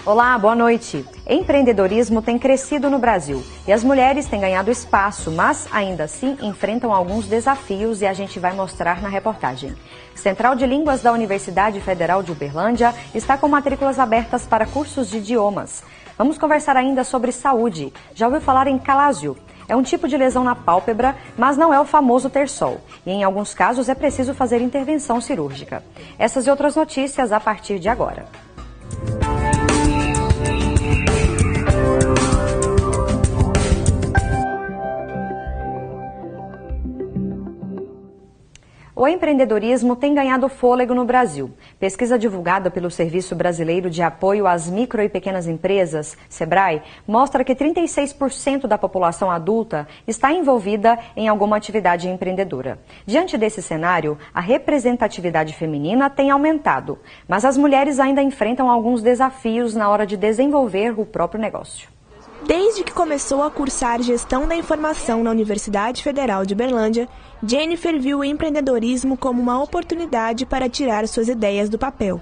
Olá, boa noite. Empreendedorismo tem crescido no Brasil e as mulheres têm ganhado espaço, mas ainda assim enfrentam alguns desafios e a gente vai mostrar na reportagem. Central de Línguas da Universidade Federal de Uberlândia está com matrículas abertas para cursos de idiomas. Vamos conversar ainda sobre saúde. Já ouviu falar em calásio? É um tipo de lesão na pálpebra, mas não é o famoso terçol. E em alguns casos é preciso fazer intervenção cirúrgica. Essas e outras notícias a partir de agora. O empreendedorismo tem ganhado fôlego no Brasil. Pesquisa divulgada pelo Serviço Brasileiro de Apoio às Micro e Pequenas Empresas, SEBRAE, mostra que 36% da população adulta está envolvida em alguma atividade empreendedora. Diante desse cenário, a representatividade feminina tem aumentado, mas as mulheres ainda enfrentam alguns desafios na hora de desenvolver o próprio negócio. Desde que começou a cursar Gestão da Informação na Universidade Federal de Uberlândia, Jennifer viu o empreendedorismo como uma oportunidade para tirar suas ideias do papel.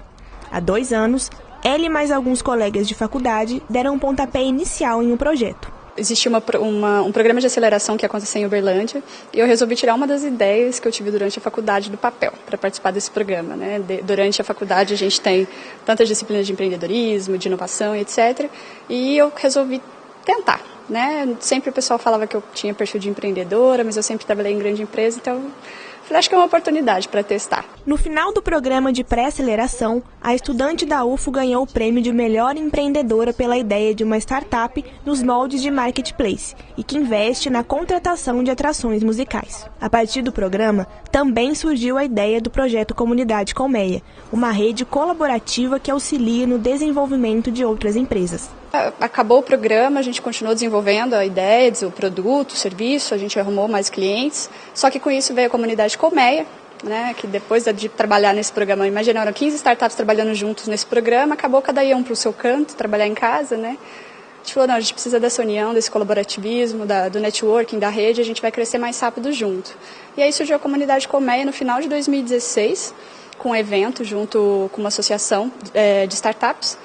Há 2 anos, ela e mais alguns colegas de faculdade deram um pontapé inicial em um projeto. Existia um programa de aceleração que aconteceu em Uberlândia e eu resolvi tirar uma das ideias que eu tive durante a faculdade do papel para participar desse programa, né? Durante a faculdade a gente tem tantas disciplinas de empreendedorismo, de inovação, etc. E eu resolvi tentar, né? Sempre o pessoal falava que eu tinha perfil de empreendedora, mas eu sempre trabalhei em grande empresa, então falei, acho que é uma oportunidade para testar. No final do programa de pré-aceleração, a estudante da UFO ganhou o prêmio de melhor empreendedora pela ideia de uma startup nos moldes de marketplace e que investe na contratação de atrações musicais. A partir do programa, também surgiu a ideia do projeto Comunidade Colmeia, uma rede colaborativa que auxilia no desenvolvimento de outras empresas. Acabou o programa, a gente continuou desenvolvendo a ideia, o produto, o serviço, a gente arrumou mais clientes, só que com isso veio a Comunidade Colmeia, né, que depois de trabalhar nesse programa, imaginaram 15 startups trabalhando juntos nesse programa, acabou cada um para o seu canto, trabalhar em casa, né? A gente falou, não, a gente precisa dessa união, desse colaborativismo, do networking, da rede, a gente vai crescer mais rápido junto. E aí surgiu a Comunidade Colmeia no final de 2016, com um evento junto com uma associação de startups.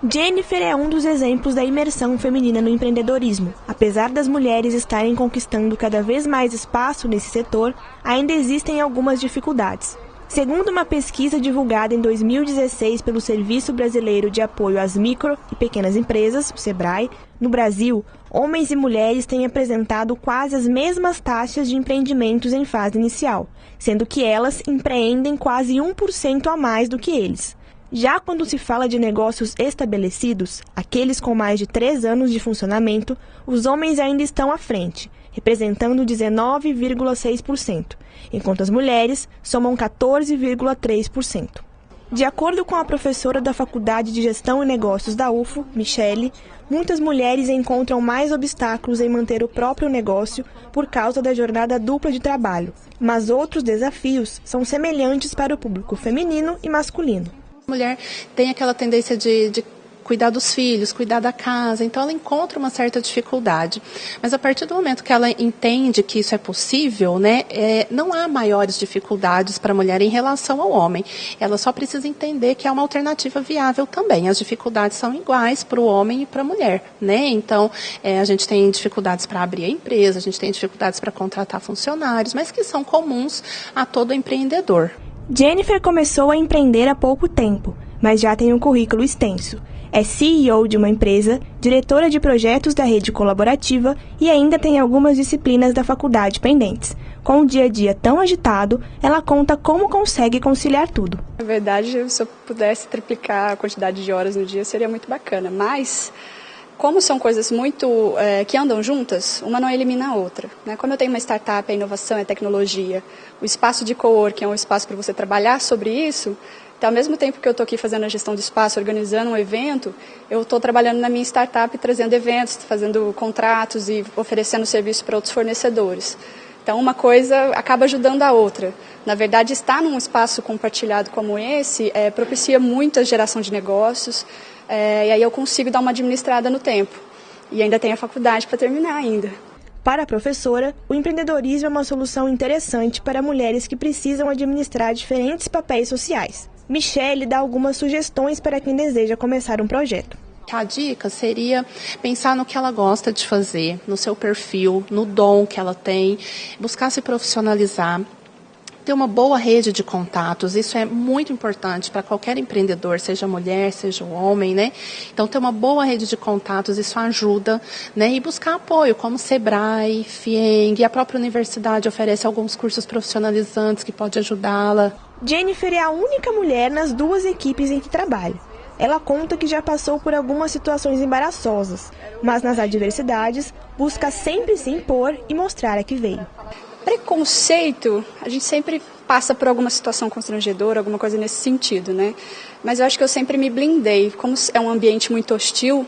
Jennifer é um dos exemplos da imersão feminina no empreendedorismo. Apesar das mulheres estarem conquistando cada vez mais espaço nesse setor, ainda existem algumas dificuldades. Segundo uma pesquisa divulgada em 2016 pelo Serviço Brasileiro de Apoio às Micro e Pequenas Empresas, o SEBRAE, no Brasil, homens e mulheres têm apresentado quase as mesmas taxas de empreendimentos em fase inicial, sendo que elas empreendem quase 1% a mais do que eles. Já quando se fala de negócios estabelecidos, aqueles com mais de 3 anos de funcionamento, os homens ainda estão à frente, representando 19,6%, enquanto as mulheres somam 14,3%. De acordo com a professora da Faculdade de Gestão e Negócios da UFO, Michele, muitas mulheres encontram mais obstáculos em manter o próprio negócio por causa da jornada dupla de trabalho, mas outros desafios são semelhantes para o público feminino e masculino. A mulher tem aquela tendência de cuidar dos filhos, cuidar da casa, então ela encontra uma certa dificuldade. Mas a partir do momento que ela entende que isso é possível, né, não há maiores dificuldades para a mulher em relação ao homem. Ela só precisa entender que é uma alternativa viável também. As dificuldades são iguais para o homem e para a mulher, né? Então, a gente tem dificuldades para abrir a empresa, a gente tem dificuldades para contratar funcionários, mas que são comuns a todo empreendedor. Jennifer começou a empreender há pouco tempo, mas já tem um currículo extenso. É CEO de uma empresa, diretora de projetos da rede colaborativa e ainda tem algumas disciplinas da faculdade pendentes. Com o dia a dia tão agitado, ela conta como consegue conciliar tudo. Na verdade, se eu pudesse triplicar a quantidade de horas no dia, seria muito bacana, mas como são coisas muito que andam juntas, uma não elimina a outra, né? Como eu tenho uma startup, a inovação, a tecnologia, o espaço de coworking é um espaço para você trabalhar sobre isso, então ao mesmo tempo que eu estou aqui fazendo a gestão do espaço, organizando um evento, eu estou trabalhando na minha startup, trazendo eventos, fazendo contratos e oferecendo serviço para outros fornecedores. Então uma coisa acaba ajudando a outra. Na verdade, estar num espaço compartilhado como esse propicia muita geração de negócios, e aí eu consigo dar uma administrada no tempo. E ainda tenho a faculdade para terminar ainda. Para a professora, o empreendedorismo é uma solução interessante para mulheres que precisam administrar diferentes papéis sociais. Michele dá algumas sugestões para quem deseja começar um projeto. A dica seria pensar no que ela gosta de fazer, no seu perfil, no dom que ela tem, buscar se profissionalizar, ter uma boa rede de contatos. Isso é muito importante para qualquer empreendedor, seja mulher, seja homem, né? Então, ter uma boa rede de contatos, isso ajuda, né? E buscar apoio, como Sebrae, FIENG, a própria universidade oferece alguns cursos profissionalizantes que pode ajudá-la. Jennifer é a única mulher nas 2 equipes em que trabalha. Ela conta que já passou por algumas situações embaraçosas, mas nas adversidades busca sempre se impor e mostrar a que veio. Preconceito, a gente sempre passa por alguma situação constrangedora, alguma coisa nesse sentido, né? Mas eu acho que eu sempre me blindei. Como é um ambiente muito hostil,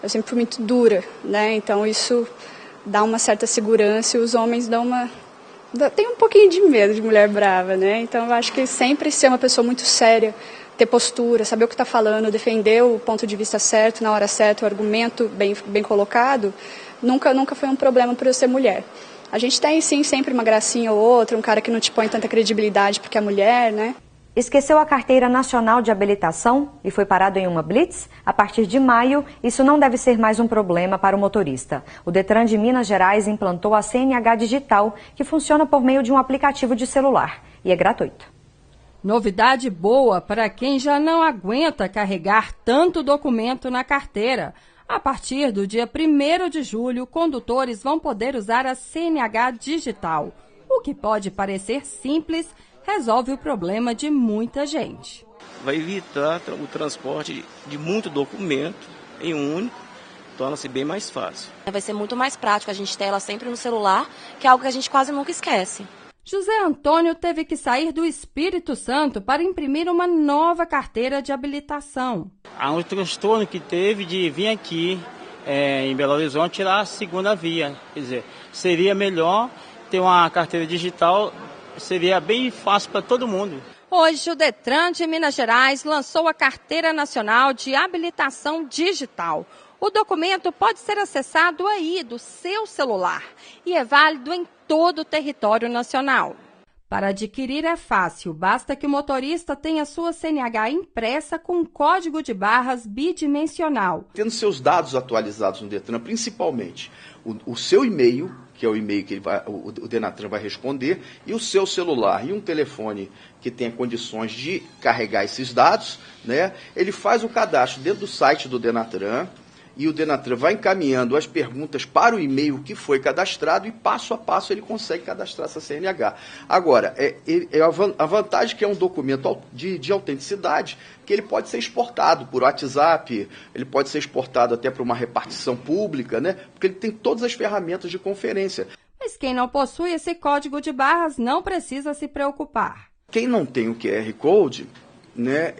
eu sempre fui muito dura, né? Então isso dá uma certa segurança e os homens tem um pouquinho de medo de mulher brava, né? Então eu acho que sempre ser uma pessoa muito séria, ter postura, saber o que está falando, defender o ponto de vista certo, na hora certa, o argumento bem colocado, nunca foi um problema por eu ser mulher. A gente tem, sim, sempre uma gracinha ou outra, um cara que não te põe tanta credibilidade porque é mulher, né? Esqueceu a carteira nacional de habilitação e foi parado em uma blitz? A partir de maio, isso não deve ser mais um problema para o motorista. O Detran de Minas Gerais implantou a CNH digital, que funciona por meio de um aplicativo de celular e é gratuito. Novidade boa para quem já não aguenta carregar tanto documento na carteira. A partir do dia 1º de julho, condutores vão poder usar a CNH digital. O que pode parecer simples, resolve o problema de muita gente. Vai evitar o transporte de muito documento em um único, torna-se bem mais fácil. Vai ser muito mais prático a gente ter ela sempre no celular, que é algo que a gente quase nunca esquece. José Antônio teve que sair do Espírito Santo para imprimir uma nova carteira de habilitação. Há um transtorno que teve de vir aqui em Belo Horizonte tirar a segunda via. Quer dizer, seria melhor ter uma carteira digital, seria bem fácil para todo mundo. Hoje, o Detran de Minas Gerais lançou a Carteira Nacional de Habilitação Digital. O documento pode ser acessado aí do seu celular e é válido em todo o território nacional. Para adquirir é fácil, basta que o motorista tenha sua CNH impressa com código de barras bidimensional. Tendo seus dados atualizados no Detran, principalmente o seu e-mail, que é o e-mail que o Denatran vai responder, e o seu celular e um telefone que tenha condições de carregar esses dados, né, ele faz o cadastro dentro do site do Denatran, e o Denatran vai encaminhando as perguntas para o e-mail que foi cadastrado e passo a passo ele consegue cadastrar essa CNH. Agora, a vantagem é que é um documento de autenticidade, que ele pode ser exportado por WhatsApp, ele pode ser exportado até para uma repartição pública, né? Porque ele tem todas as ferramentas de conferência. Mas quem não possui esse código de barras não precisa se preocupar. Quem não tem o QR Code, né,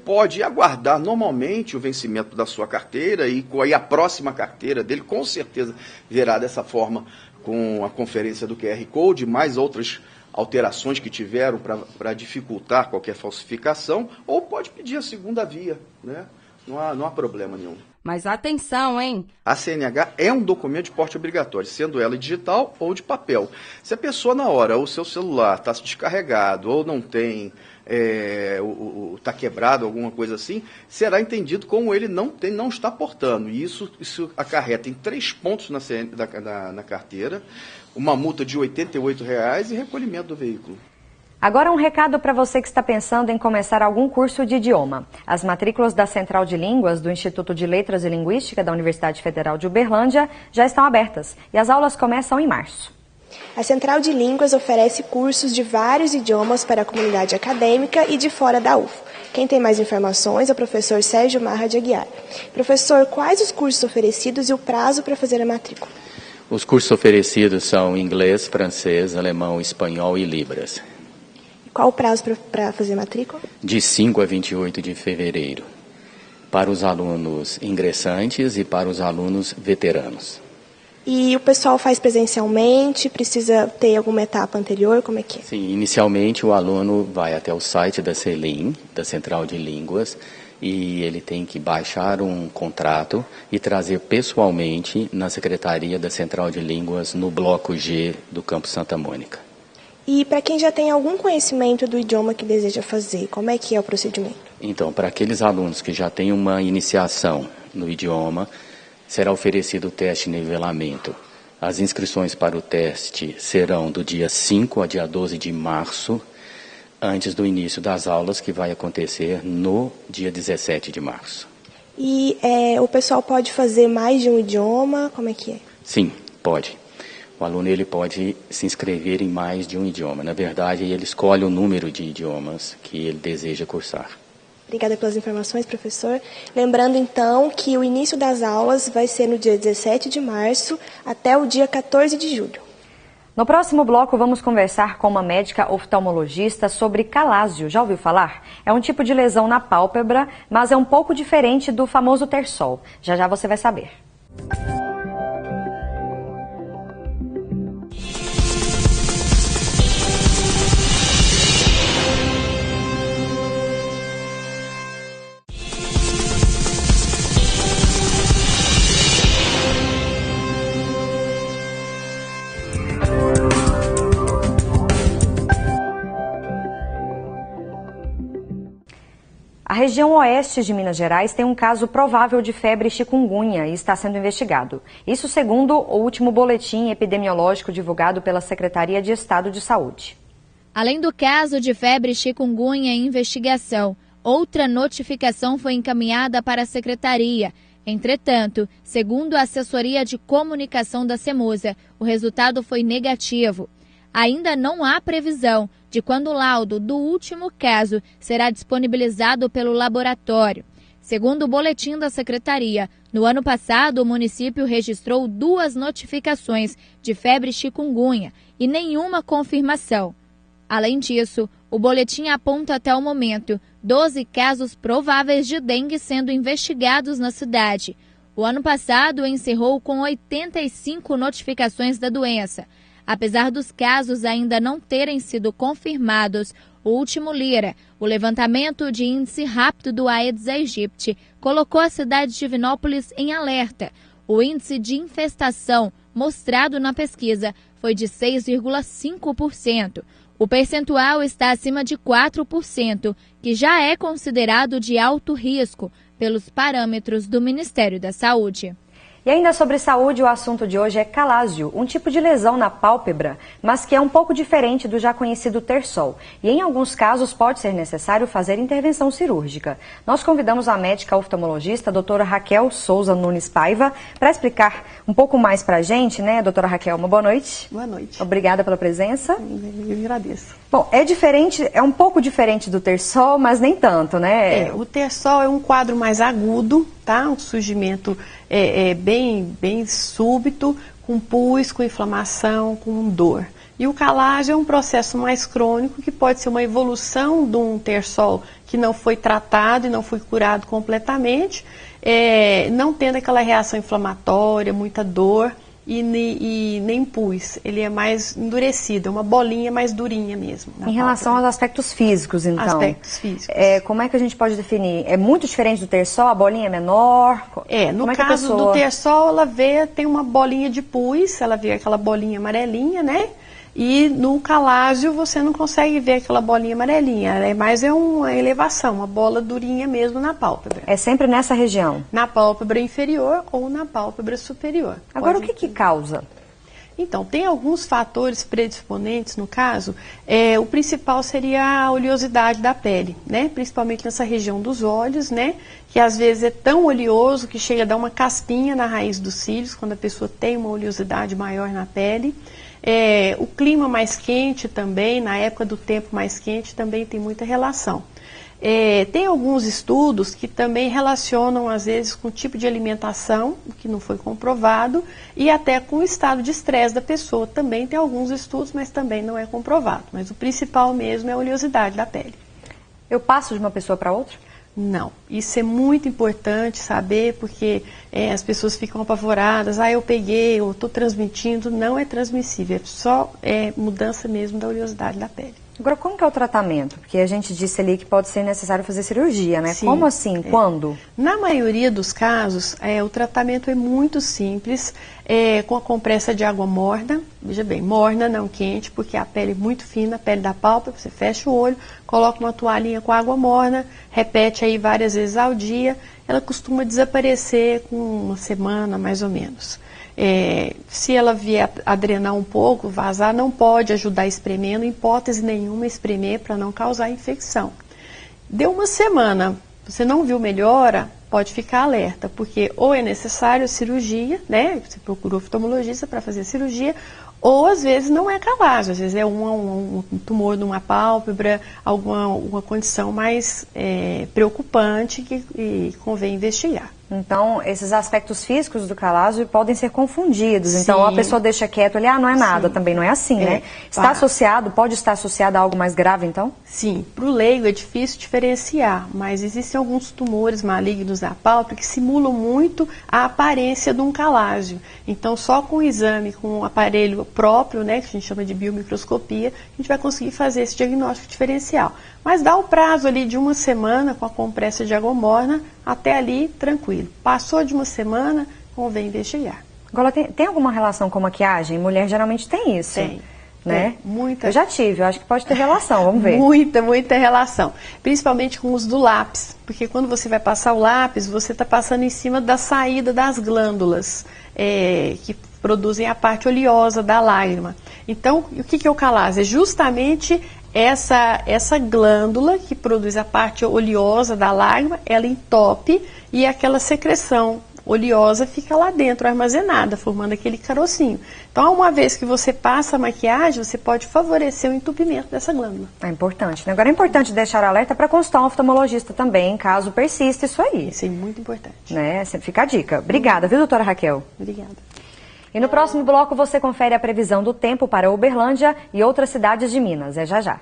pode aguardar normalmente o vencimento da sua carteira e a próxima carteira dele com certeza virá dessa forma com a conferência do QR Code, mais outras alterações que tiveram para dificultar qualquer falsificação, ou pode pedir a segunda via, né? Não há problema nenhum. Mas atenção, hein? A CNH é um documento de porte obrigatório, sendo ela digital ou de papel. Se a pessoa na hora, o seu celular está descarregado ou não tem, está quebrado, alguma coisa assim, será entendido como ele não está portando. E isso acarreta em 3 pontos na carteira, uma multa de R$ 88,00 e recolhimento do veículo. Agora um recado para você que está pensando em começar algum curso de idioma. As matrículas da Central de Línguas do Instituto de Letras e Linguística da Universidade Federal de Uberlândia já estão abertas e as aulas começam em março. A Central de Línguas oferece cursos de vários idiomas para a comunidade acadêmica e de fora da UFO. Quem tem mais informações é o professor Sérgio Marra de Aguiar. Professor, quais os cursos oferecidos e o prazo para fazer a matrícula? Os cursos oferecidos são inglês, francês, alemão, espanhol e libras. Qual o prazo para fazer a matrícula? De 5 a 28 de fevereiro, para os alunos ingressantes e para os alunos veteranos. E o pessoal faz presencialmente? Precisa ter alguma etapa anterior? Como é que é? Sim, inicialmente o aluno vai até o site da CELIM, da Central de Línguas, e ele tem que baixar um contrato e trazer pessoalmente na Secretaria da Central de Línguas no Bloco G do Campo Santa Mônica. E para quem já tem algum conhecimento do idioma que deseja fazer, como é que é o procedimento? Então, para aqueles alunos que já têm uma iniciação no idioma, será oferecido o teste de nivelamento. As inscrições para o teste serão do dia 5 a dia 12 de março, antes do início das aulas, que vai acontecer no dia 17 de março. E o pessoal pode fazer mais de um idioma? Como é que é? Sim, pode. O aluno ele pode se inscrever em mais de um idioma. Na verdade, ele escolhe o número de idiomas que ele deseja cursar. Obrigada pelas informações, professor. Lembrando, então, que o início das aulas vai ser no dia 17 de março até o dia 14 de julho. No próximo bloco, vamos conversar com uma médica oftalmologista sobre calásio. Já ouviu falar? É um tipo de lesão na pálpebra, mas é um pouco diferente do famoso terçol. Já já você vai saber. A região oeste de Minas Gerais tem um caso provável de febre chikungunya e está sendo investigado. Isso segundo o último boletim epidemiológico divulgado pela Secretaria de Estado de Saúde. Além do caso de febre chikungunya em investigação, outra notificação foi encaminhada para a Secretaria. Entretanto, segundo a assessoria de comunicação da Semusa, o resultado foi negativo. Ainda não há previsão de quando o laudo do último caso será disponibilizado pelo laboratório. Segundo o boletim da Secretaria, no ano passado o município registrou 2 notificações de febre chikungunya e nenhuma confirmação. Além disso, o boletim aponta até o momento 12 casos prováveis de dengue sendo investigados na cidade. O ano passado encerrou com 85 notificações da doença. Apesar dos casos ainda não terem sido confirmados, o último Lira, o levantamento de índice rápido do Aedes aegypti, colocou a cidade de Divinópolis em alerta. O índice de infestação mostrado na pesquisa foi de 6,5%. O percentual está acima de 4%, que já é considerado de alto risco pelos parâmetros do Ministério da Saúde. E ainda sobre saúde, o assunto de hoje é calásio, um tipo de lesão na pálpebra, mas que é um pouco diferente do já conhecido terçol. E em alguns casos pode ser necessário fazer intervenção cirúrgica. Nós convidamos a médica oftalmologista, a doutora Raquel Souza Nunes Paiva, para explicar um pouco mais para a gente, né, doutora Raquel? Uma boa noite. Boa noite. Obrigada pela presença. Eu agradeço. Bom, é um pouco diferente do terçol, mas nem tanto, né? O terçol é um quadro mais agudo, tá? Um surgimento bem súbito, com pus, com inflamação, com dor. E o calásio é um processo mais crônico, que pode ser uma evolução de um terçol que não foi tratado e não foi curado completamente, não tendo aquela reação inflamatória, muita dor e nem pus. Ele é mais endurecido, é uma bolinha mais durinha mesmo. Em relação aos aspectos físicos, então. Aspectos físicos. Como é que a gente pode definir? É muito diferente do terçol? A bolinha é menor? No caso do terçol, ela tem uma bolinha de pus, ela vê aquela bolinha amarelinha, né? E no calásio você não consegue ver aquela bolinha amarelinha, mas é uma elevação, uma bola durinha mesmo na pálpebra. É sempre nessa região? Na pálpebra inferior ou na pálpebra superior. Agora, o que causa? Então, tem alguns fatores predisponentes no caso. O principal seria a oleosidade da pele, né? Principalmente nessa região dos olhos, né? Que às vezes é tão oleoso que chega a dar uma caspinha na raiz dos cílios, quando a pessoa tem uma oleosidade maior na pele. O clima mais quente também, na época do tempo mais quente, também tem muita relação. Tem alguns estudos que também relacionam, às vezes, com o tipo de alimentação, o que não foi comprovado, e até com o estado de estresse da pessoa. Também tem alguns estudos, mas também não é comprovado. Mas o principal mesmo é a oleosidade da pele. Eu passo de uma pessoa para outra? Não, isso é muito importante saber, porque as pessoas ficam apavoradas, eu peguei, eu estou transmitindo. Não é transmissível, é só mudança mesmo da oleosidade da pele. Agora, como que é o tratamento? Porque a gente disse ali que pode ser necessário fazer cirurgia, né? Sim, como assim? Quando? Na maioria dos casos, o tratamento é muito simples, com a compressa de água morna, veja bem, morna, não quente, porque a pele é muito fina, a pele da pálpebra, você fecha o olho, coloca uma toalhinha com água morna, repete aí várias vezes ao dia, ela costuma desaparecer com uma semana, mais ou menos. Se ela vier a drenar um pouco, vazar, não pode ajudar espremendo, em hipótese nenhuma espremer para não causar infecção. Deu uma semana, você não viu melhora, pode ficar alerta, porque ou é necessário cirurgia, né? Você procura o oftalmologista para fazer a cirurgia, ou às vezes não é calagem, às vezes é um tumor numa pálpebra, alguma condição mais preocupante que convém investigar. Então, esses aspectos físicos do calásio podem ser confundidos. Então, a pessoa deixa quieto ali, não é nada, também não é assim, né? Pode estar associado a algo mais grave, então? Sim, para o leigo é difícil diferenciar, mas existem alguns tumores malignos da pálpebra que simulam muito a aparência de um calásio. Então, só com o exame, com um aparelho próprio, né, que a gente chama de biomicroscopia, a gente vai conseguir fazer esse diagnóstico diferencial. Mas dá o prazo ali de uma semana com a compressa de água morna, até ali tranquilo. Passou de uma semana, convém investigar. Agora, tem alguma relação com maquiagem? Mulher geralmente tem isso. Tem. Né? Muita. Eu já tive, eu acho que pode ter relação, vamos ver. Muita relação. Principalmente com o uso do lápis. Porque quando você vai passar o lápis, você está passando em cima da saída das glândulas que produzem a parte oleosa da lágrima. Então, o que é o calásio? É justamente essa glândula que produz a parte oleosa da lágrima, ela entope e aquela secreção oleosa fica lá dentro armazenada, formando aquele carocinho. Então, uma vez que você passa a maquiagem, você pode favorecer o entupimento dessa glândula. É importante, né? Agora é importante deixar alerta para consultar um oftalmologista também, caso persista isso aí. Isso é muito importante. Né? Sempre fica a dica. Obrigada, viu, doutora Raquel? Obrigada. E no próximo bloco você confere a previsão do tempo para Uberlândia e outras cidades de Minas. É já já.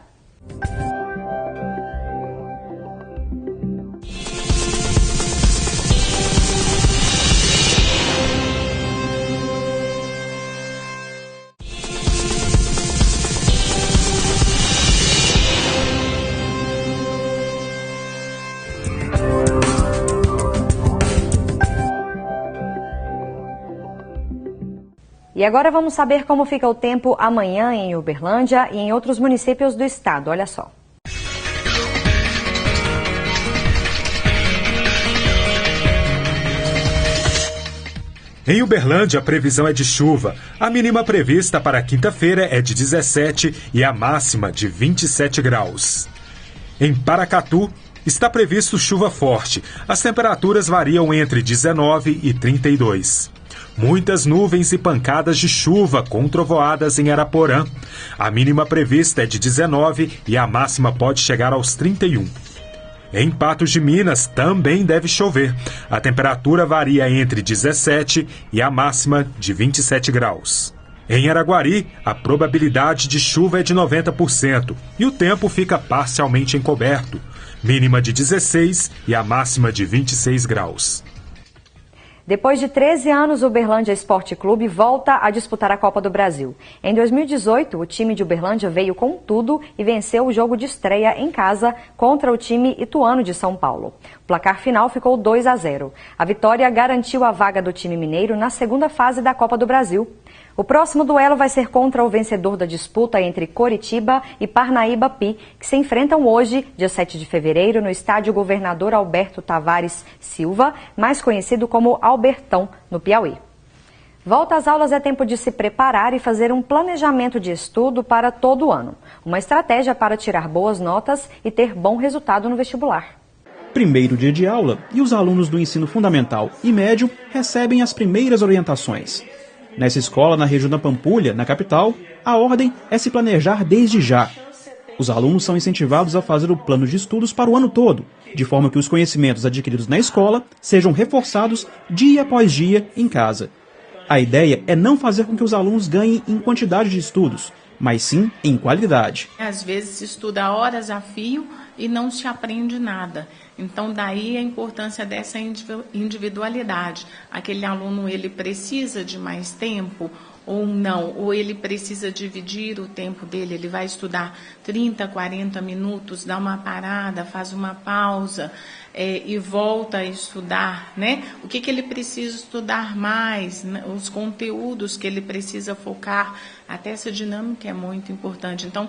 E agora vamos saber como fica o tempo amanhã em Uberlândia e em outros municípios do estado. Olha só. Em Uberlândia, a previsão é de chuva. A mínima prevista para quinta-feira é de 17 e a máxima de 27 graus. Em Paracatu, está previsto chuva forte. As temperaturas variam entre 19 e 32. Muitas nuvens e pancadas de chuva com trovoadas em Araporã. A mínima prevista é de 19 e a máxima pode chegar aos 31. Em Patos de Minas também deve chover. A temperatura varia entre 17 e a máxima de 27 graus. Em Araguari, a probabilidade de chuva é de 90% e o tempo fica parcialmente encoberto. Mínima de 16 e a máxima de 26 graus. Depois de 13 anos, o Uberlândia Esporte Clube volta a disputar a Copa do Brasil. Em 2018, o time de Uberlândia veio com tudo e venceu o jogo de estreia em casa contra o time ituano de São Paulo. O placar final ficou 2-0. A vitória garantiu a vaga do time mineiro na segunda fase da Copa do Brasil. O próximo duelo vai ser contra o vencedor da disputa entre Coritiba e Parnaíba-Pi, que se enfrentam hoje, dia 7 de fevereiro, no estádio Governador Alberto Tavares Silva, mais conhecido como Albertão, no Piauí. Volta às aulas é tempo de se preparar e fazer um planejamento de estudo para todo o ano. Uma estratégia para tirar boas notas e ter bom resultado no vestibular. Primeiro dia de aula e os alunos do ensino fundamental e médio recebem as primeiras orientações. Nessa escola, na região da Pampulha, na capital, a ordem é se planejar desde já. Os alunos são incentivados a fazer o plano de estudos para o ano todo, de forma que os conhecimentos adquiridos na escola sejam reforçados dia após dia em casa. A ideia é não fazer com que os alunos ganhem em quantidade de estudos, mas sim em qualidade. Às vezes se estuda horas a fio e não se aprende nada. Então, daí a importância dessa individualidade. Aquele aluno, ele precisa de mais tempo ou não, ou ele precisa dividir o tempo dele, ele vai estudar 30, 40 minutos, dá uma parada, faz uma pausa e volta a estudar, né? O que ele precisa estudar mais, né? Os conteúdos que ele precisa focar, até essa dinâmica é muito importante. Então,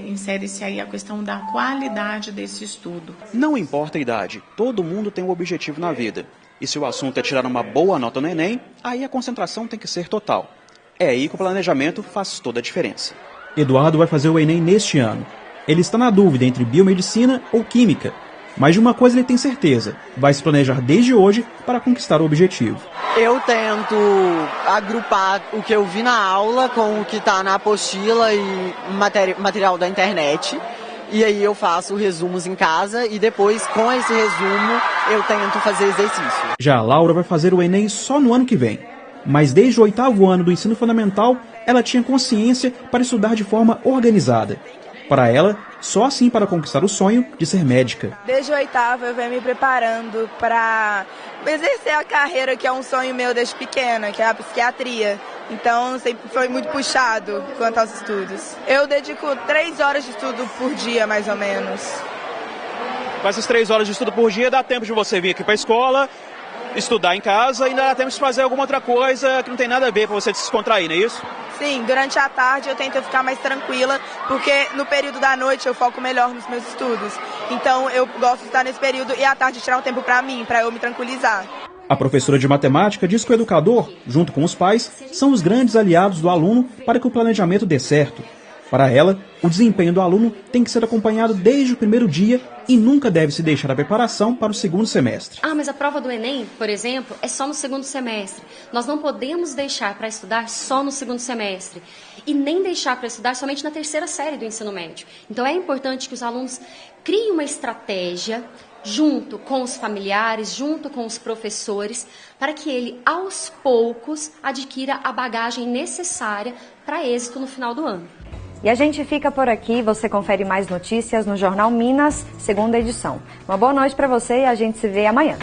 insere-se aí a questão da qualidade desse estudo. Não importa a idade, todo mundo tem um objetivo na vida. E se o assunto é tirar uma boa nota no Enem, aí a concentração tem que ser total. É aí que o planejamento faz toda a diferença. Eduardo vai fazer o Enem neste ano. Ele está na dúvida entre biomedicina ou química. Mas de uma coisa ele tem certeza, vai se planejar desde hoje para conquistar o objetivo. Eu tento agrupar o que eu vi na aula com o que está na apostila e material da internet. E aí eu faço resumos em casa e depois, com esse resumo, eu tento fazer exercício. Já a Laura vai fazer o Enem só no ano que vem. Mas desde o 8º ano do ensino fundamental, ela tinha consciência para estudar de forma organizada. Para ela, só assim para conquistar o sonho de ser médica. Desde o 8º eu venho me preparando para exercer a carreira que é um sonho meu desde pequena, que é a psiquiatria. Então sempre foi muito puxado quanto aos estudos. Eu dedico 3 horas de estudo por dia, mais ou menos. Com essas 3 horas de estudo por dia, dá tempo de você vir aqui para a escola, estudar em casa e ainda dá tempo de fazer alguma outra coisa que não tem nada a ver para você se descontrair, não é isso? Sim, durante a tarde eu tento ficar mais tranquila, porque no período da noite eu foco melhor nos meus estudos. Então eu gosto de estar nesse período e à tarde tirar um tempo para mim, para eu me tranquilizar. A professora de matemática diz que o educador, junto com os pais, são os grandes aliados do aluno para que o planejamento dê certo. Para ela, o desempenho do aluno tem que ser acompanhado desde o primeiro dia e nunca deve se deixar a preparação para o segundo semestre. Mas a prova do Enem, por exemplo, é só no segundo semestre. Nós não podemos deixar para estudar só no segundo semestre e nem deixar para estudar somente na 3ª série do ensino médio. Então é importante que os alunos criem uma estratégia junto com os familiares, junto com os professores, para que ele, aos poucos, adquira a bagagem necessária para êxito no final do ano. E a gente fica por aqui, você confere mais notícias no Jornal Minas, segunda edição. Uma boa noite para você e a gente se vê amanhã.